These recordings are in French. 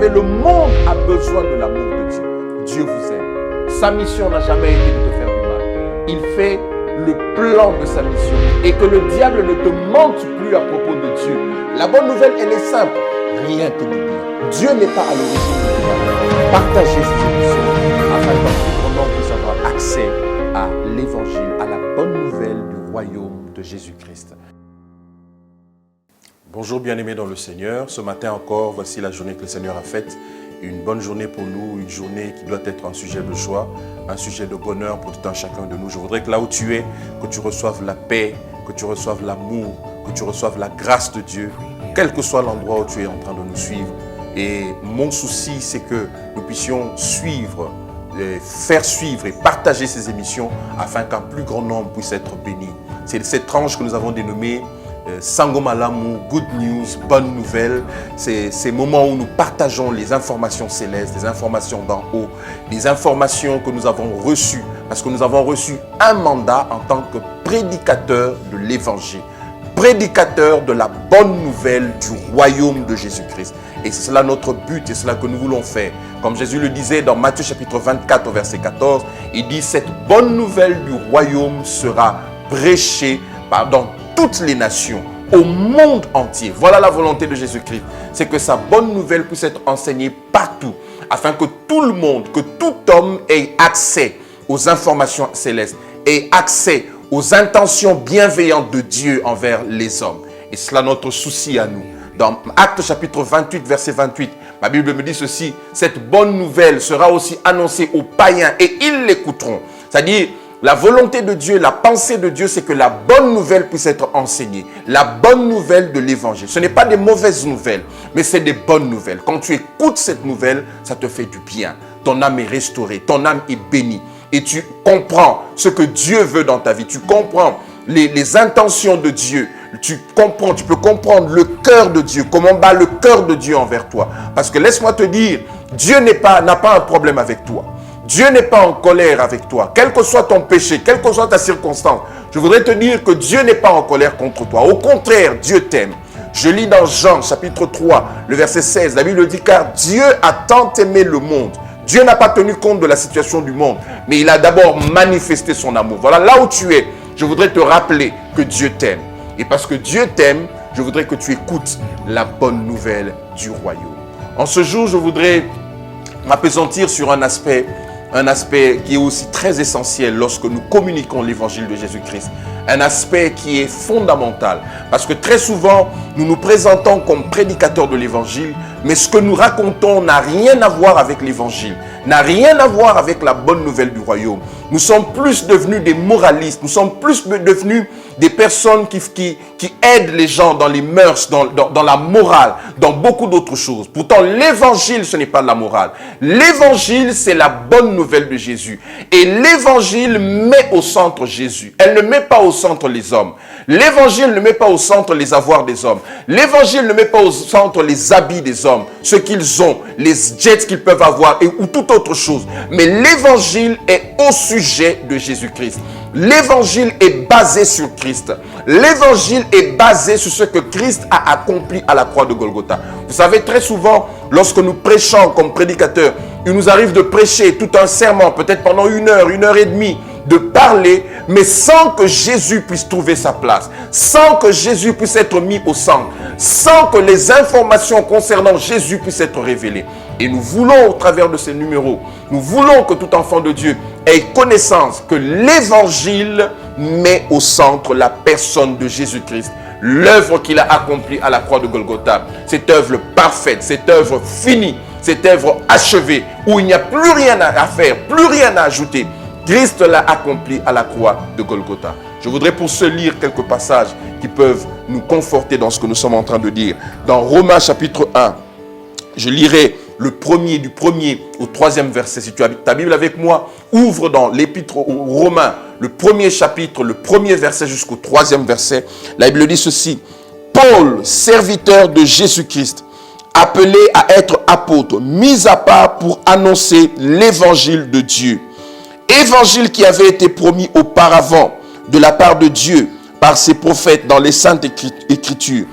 savez, le monde a besoin de l'amour de Dieu. Dieu vous aime. Sa mission n'a jamais été de te faire du mal. Il fait le plan de sa mission et que le diable ne te mente plus à propos de Dieu. La bonne nouvelle, elle est simple. Rien te dit. Dieu n'est pas à l'origine de toi. Partagez ces émissions afin qu'un plus grand nombre puisse avoir accès à l'évangile, à la bonne nouvelle du royaume de Jésus-Christ. Bonjour bien-aimés dans le Seigneur. Ce matin encore, voici la journée que le Seigneur a faite. Une bonne journée pour nous, une journée qui doit être un sujet de joie, un sujet de bonheur pour tout un chacun de nous. Je voudrais que là où tu es, que tu reçoives la paix, que tu reçoives l'amour, que tu reçoives la grâce de Dieu, quel que soit l'endroit où tu es en train de nous suivre. Et mon souci, c'est que nous puissions suivre, faire suivre et partager ces émissions afin qu'un plus grand nombre puisse être béni. C'est cette tranche que nous avons dénommée Sangomalamu, Good News, bonne nouvelle. C'est ces moments où nous partageons les informations célestes, les informations d'en haut, les informations que nous avons reçues, parce que nous avons reçu un mandat en tant que prédicateur de l'évangile, prédicateur de la bonne nouvelle du royaume de Jésus-Christ. Et c'est cela notre but, et c'est cela que nous voulons faire. Comme Jésus le disait dans Matthieu chapitre 24 au verset 14, il dit: cette bonne nouvelle du royaume sera prêchée dans toutes les nations, au monde entier. Voilà la volonté de Jésus-Christ. C'est que sa bonne nouvelle puisse être enseignée partout, afin que tout le monde, que tout homme ait accès aux informations célestes, ait accès aux intentions bienveillantes de Dieu envers les hommes. Et cela notre souci à nous. Dans Actes chapitre 28, verset 28, ma Bible me dit ceci: cette bonne nouvelle sera aussi annoncée aux païens et ils l'écouteront. C'est-à-dire, la volonté de Dieu, la pensée de Dieu, c'est que la bonne nouvelle puisse être enseignée. La bonne nouvelle de l'évangile. Ce n'est pas des mauvaises nouvelles, mais c'est des bonnes nouvelles. Quand tu écoutes cette nouvelle, ça te fait du bien. Ton âme est restaurée, ton âme est bénie. Et tu comprends ce que Dieu veut dans ta vie. Tu comprends les intentions de Dieu. Tu peux comprendre le cœur de Dieu. Comment bat le cœur de Dieu envers toi. Parce que laisse-moi te dire, Dieu n'a pas un problème avec toi. Dieu n'est pas en colère avec toi, quel que soit ton péché, quelle que soit ta circonstance. Je voudrais te dire que Dieu n'est pas en colère contre toi. Au contraire, Dieu t'aime. Je lis dans Jean chapitre 3, le verset 16, la Bible dit: car Dieu a tant aimé le monde. Dieu n'a pas tenu compte de la situation du monde, mais il a d'abord manifesté son amour. Voilà, là où tu es, je voudrais te rappeler que Dieu t'aime. Et parce que Dieu t'aime, je voudrais que tu écoutes la bonne nouvelle du royaume. En ce jour, je voudrais m'appesantir sur un aspect qui est aussi très essentiel lorsque nous communiquons l'évangile de Jésus-Christ. Un aspect qui est fondamental. Parce que très souvent, nous nous présentons comme prédicateurs de l'évangile, mais ce que nous racontons n'a rien à voir avec l'évangile, n'a rien à voir avec la bonne nouvelle du royaume. Nous sommes plus devenus des moralistes, nous sommes plus devenus des personnes qui aident les gens dans les mœurs, dans la morale, dans beaucoup d'autres choses. Pourtant, l'évangile, ce n'est pas de la morale. L'évangile, c'est la bonne nouvelle de Jésus. Et l'évangile met au centre Jésus. Elle ne met pas au centre les hommes. L'évangile ne met pas au centre les avoirs des hommes. L'évangile ne met pas au centre les habits des hommes, ce qu'ils ont, les jets qu'ils peuvent avoir ou toute autre chose. Mais l'évangile est au sujet de Jésus-Christ. L'évangile est basé sur Christ. L'évangile est basé sur ce que Christ a accompli à la croix de Golgotha. Vous savez, très souvent, lorsque nous prêchons comme prédicateurs, il nous arrive de prêcher tout un serment, peut-être pendant 1 heure et demie, de parler, mais sans que Jésus puisse trouver sa place, sans que Jésus puisse être mis au centre, sans que les informations concernant Jésus puissent être révélées. Et nous voulons, au travers de ces numéros, nous voulons que tout enfant de Dieu ait connaissance que l'évangile met au centre la personne de Jésus-Christ, l'œuvre qu'il a accomplie à la croix de Golgotha, cette œuvre parfaite, cette œuvre finie, cette œuvre achevée, où il n'y a plus rien à faire, plus rien à ajouter. Christ l'a accompli à la croix de Golgotha. Je voudrais pour ce lire quelques passages qui peuvent nous conforter dans ce que nous sommes en train de dire. Dans Romains chapitre 1, je lirai du 1er au 3e verset. Si tu as ta Bible avec moi, ouvre dans l'épître aux Romains, le 1er chapitre, le 1er verset jusqu'au 3e verset. La Bible dit ceci: Paul, serviteur de Jésus-Christ, appelé à être apôtre, mis à part pour annoncer l'évangile de Dieu. Évangile qui avait été promis auparavant de la part de Dieu par ses prophètes dans les saintes écritures.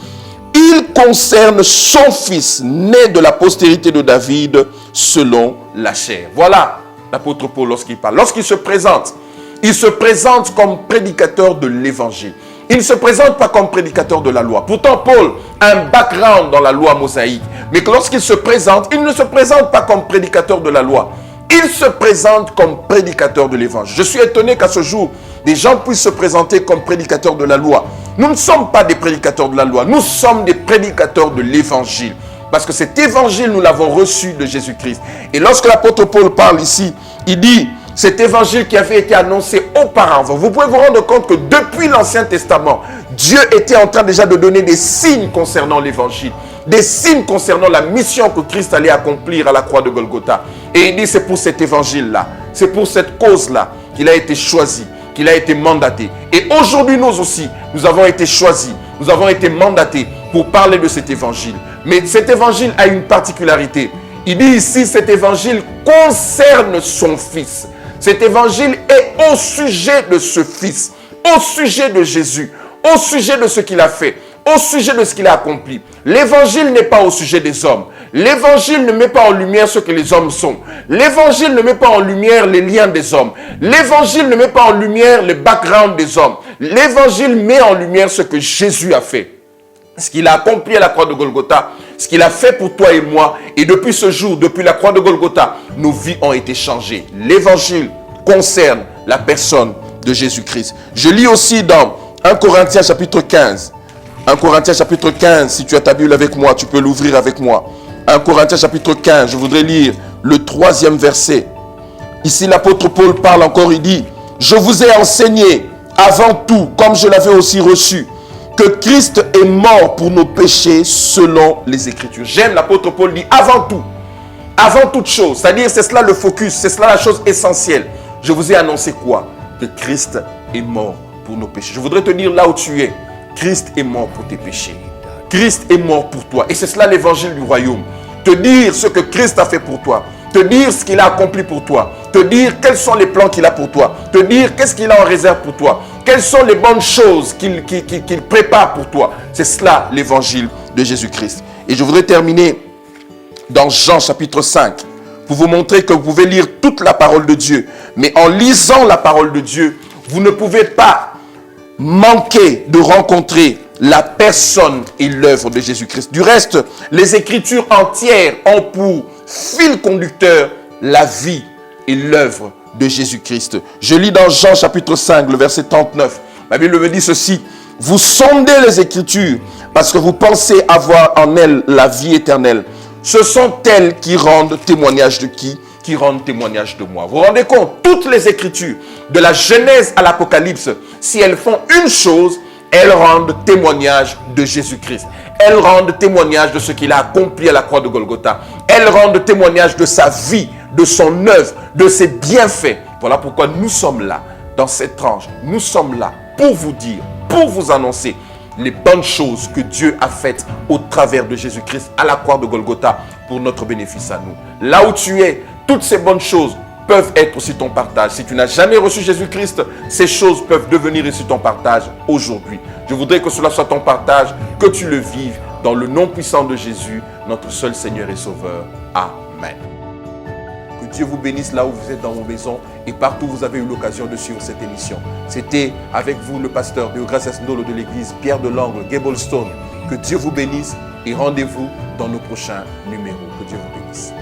Il concerne son fils, né de la postérité de David, selon la chair. Voilà l'apôtre Paul lorsqu'il parle. Lorsqu'il se présente, il se présente comme prédicateur de l'évangile. Il ne se présente pas comme prédicateur de la loi. Pourtant, Paul a un background dans la loi mosaïque. Mais lorsqu'il se présente, il ne se présente pas comme prédicateur de la loi. Il se présente comme prédicateur de l'évangile. Je suis étonné qu'à ce jour, des gens puissent se présenter comme prédicateurs de la loi. Nous ne sommes pas des prédicateurs de la loi. Nous sommes des prédicateurs de l'évangile. Parce que cet évangile, nous l'avons reçu de Jésus-Christ. Et lorsque l'apôtre Paul parle ici, il dit... Cet évangile qui avait été annoncé auparavant. Vous pouvez vous rendre compte que depuis l'Ancien Testament, Dieu était en train déjà de donner des signes concernant l'évangile. Des signes concernant la mission que Christ allait accomplir à la croix de Golgotha. Et il dit c'est pour cet évangile-là, c'est pour cette cause-là qu'il a été choisi, qu'il a été mandaté. Et aujourd'hui nous aussi, nous avons été choisis, nous avons été mandatés pour parler de cet évangile. Mais cet évangile a une particularité. Il dit ici cet évangile concerne son fils. Cet évangile est au sujet de ce fils, au sujet de Jésus, au sujet de ce qu'il a fait, au sujet de ce qu'il a accompli. L'évangile n'est pas au sujet des hommes. L'évangile ne met pas en lumière ce que les hommes sont. L'évangile ne met pas en lumière les liens des hommes. L'évangile ne met pas en lumière le background des hommes. L'évangile met en lumière ce que Jésus a fait. Ce qu'il a accompli à la croix de Golgotha, ce qu'il a fait pour toi et moi. Et depuis ce jour, depuis la croix de Golgotha, nos vies ont été changées. L'évangile concerne la personne de Jésus-Christ. Je lis aussi dans 1 Corinthiens chapitre 15. 1 Corinthiens chapitre 15, si tu as ta Bible avec moi, tu peux l'ouvrir avec moi. 1 Corinthiens chapitre 15, je voudrais lire le 3e verset. Ici l'apôtre Paul parle encore, il dit « Je vous ai enseigné avant tout, comme je l'avais aussi reçu, que Christ est mort pour nos péchés selon les Écritures. » J'aime, l'apôtre Paul dit avant toute chose. C'est-à-dire, c'est cela le focus, c'est cela la chose essentielle. Je vous ai annoncé quoi? Que Christ est mort pour nos péchés. Je voudrais te dire là où tu es, Christ est mort pour tes péchés. Christ est mort pour toi. Et c'est cela l'évangile du royaume. Te dire ce que Christ a fait pour toi. Te dire ce qu'il a accompli pour toi. Te dire quels sont les plans qu'il a pour toi. Te dire qu'est-ce qu'il a en réserve pour toi. Quelles sont les bonnes choses qu'il prépare pour toi. C'est cela l'évangile de Jésus-Christ. Et je voudrais terminer dans Jean chapitre 5 pour vous montrer que vous pouvez lire toute la parole de Dieu. Mais en lisant la parole de Dieu, vous ne pouvez pas manquer de rencontrer la personne et l'œuvre de Jésus-Christ. Du reste, les Écritures entières ont pour fil conducteur la vie et l'œuvre de Jésus-Christ. Je lis dans Jean chapitre 5, le verset 39. La Bible me dit ceci. Vous sondez les Écritures parce que vous pensez avoir en elles la vie éternelle. Ce sont elles qui rendent témoignage de qui? Qui rendent témoignage de moi. Vous vous rendez compte? Toutes les Écritures, de la Genèse à l'Apocalypse, si elles font une chose, elles rendent témoignage de Jésus-Christ. Elles rendent témoignage de ce qu'il a accompli à la croix de Golgotha. Elles rendent témoignage de sa vie, de son œuvre, de ses bienfaits. Voilà pourquoi nous sommes là, dans cette tranche. Nous sommes là pour vous dire, pour vous annoncer les bonnes choses que Dieu a faites au travers de Jésus-Christ à la croix de Golgotha pour notre bénéfice à nous. Là où tu es, toutes ces bonnes choses peuvent être aussi ton partage. Si tu n'as jamais reçu Jésus-Christ, ces choses peuvent devenir aussi ton partage aujourd'hui. Je voudrais que cela soit ton partage, que tu le vives dans le nom puissant de Jésus, notre seul Seigneur et Sauveur. Amen. Que Dieu vous bénisse là où vous êtes dans vos maisons et partout où vous avez eu l'occasion de suivre cette émission. C'était avec vous le pasteur Deogracias Ndolo de l'église Pierre de l'Angle, Gablestone. Que Dieu vous bénisse et rendez-vous dans nos prochains numéros. Que Dieu vous bénisse.